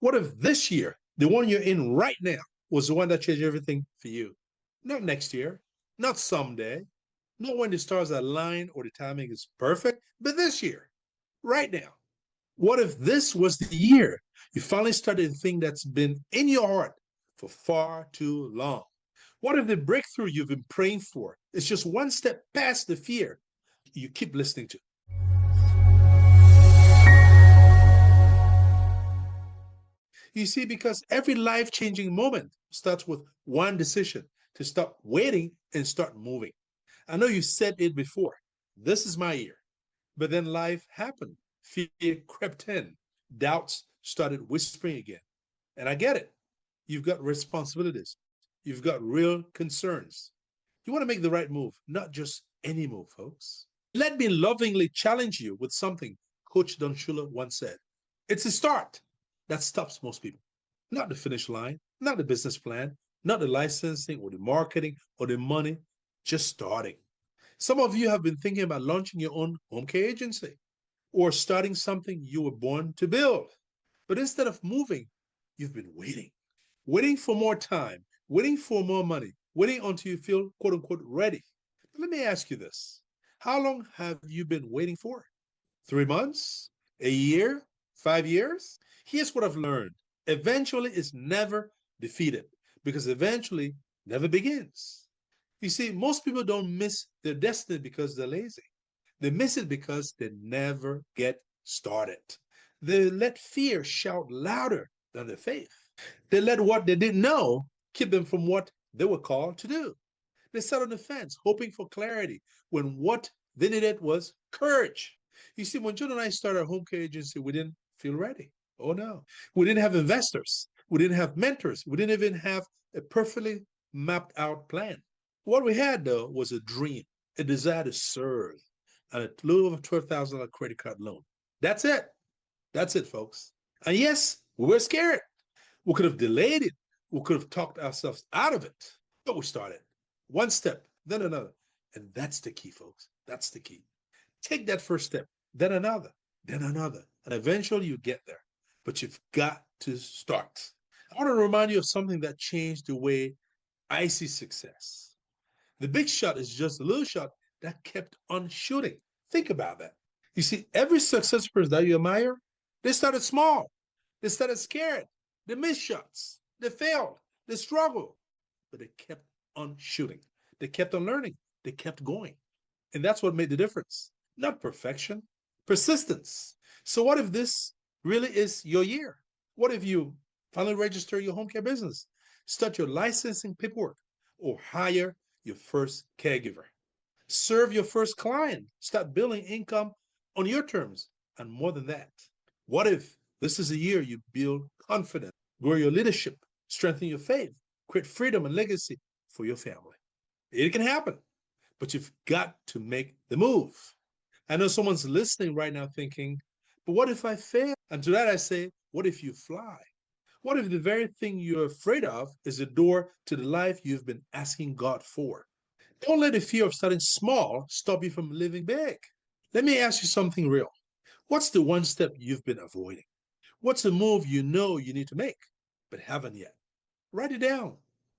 What if this year, the one you're in right now, was the one that changed everything for you? Not next year, not someday, not when the stars align or the timing is perfect, but this year, right now. What if this was the year you finally started the thing that's been in your heart for far too long? What if the breakthrough you've been praying for is just one step past the fear you keep listening to? You see, because every life changing moment starts with one decision to stop waiting and start moving. I know you said it before. This is my year. But then life happened. Fear crept in. Doubts started whispering again. And I get it. You've got responsibilities. You've got real concerns. You want to make the right move, not just any move, folks. Let me lovingly challenge you with something Coach Don Shula once said. It's a start that stops most people, not the finish line, not the business plan, not the licensing or the marketing or the money, just starting. Some of you have been thinking about launching your own home care agency or starting something you were born to build. But instead of moving, you've been waiting for more time, waiting for more money, waiting until you feel quote unquote ready. But let me ask you this. How long have you been waiting for? 3 months? A year? 5 years? Here's what I've learned. Eventually is never defeated because eventually never begins. You see, most people don't miss their destiny because they're lazy. They miss it because they never get started. They let fear shout louder than their faith. They let what they didn't know keep them from what they were called to do. They sat on the fence hoping for clarity when what they needed was courage. You see, when John and I started our home care agency, we didn't feel ready. Oh no. We didn't have investors. We didn't have mentors. We didn't even have a perfectly mapped out plan. What we had, though, was a dream, a desire to serve, and a little over $12,000 credit card loan. That's it. That's it, folks. And yes, we were scared. We could have delayed it. We could have talked ourselves out of it. But we started. One step, then another. And that's the key, folks. That's the key. Take that first step, then another, and eventually you get there. But you've got to start. I want to remind you of something that changed the way I see success. The big shot is just a little shot that kept on shooting. Think about that. You see, every successful person that you admire, they started small. They started scared. They missed shots. They failed. They struggled. But they kept on shooting. They kept on learning. They kept going. And that's what made the difference. Not perfection, persistence. So what if this really is your year? What if you finally register your home care business, start your licensing paperwork, or hire your first caregiver? Serve your first client, start building income on your terms, and more than that. What if this is a year you build confidence, grow your leadership, strengthen your faith, create freedom and legacy for your family? It can happen, but you've got to make the move. I know someone's listening right now thinking, but what if I fail? And to that I say, what if you fly? What if the very thing you're afraid of is the door to the life you've been asking God for? Don't let the fear of starting small stop you from living big. Let me ask you something real. What's the one step you've been avoiding? What's the move you know you need to make, but haven't yet? Write it down.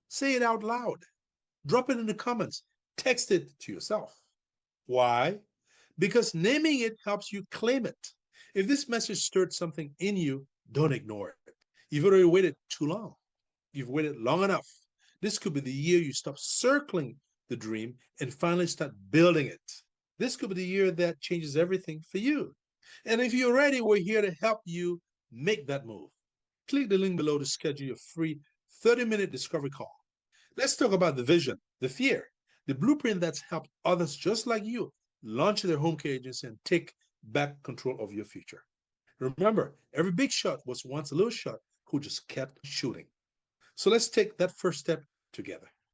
Say it out loud. Drop it in the comments. Text it to yourself. Why? Because naming it helps you claim it. If this message stirred something in you, don't ignore it. You've already waited too long. You've waited long enough. This could be the year you stop circling the dream and finally start building it. This could be the year that changes everything for you. And if you're ready, we're here to help you make that move. Click the link below to schedule your free 30-minute discovery call. Let's talk about the vision, the fear, the blueprint that's helped others just like you launch their home care agency and take back control of your future. Remember, every big shot was once a little shot who just kept shooting. So let's take that first step together.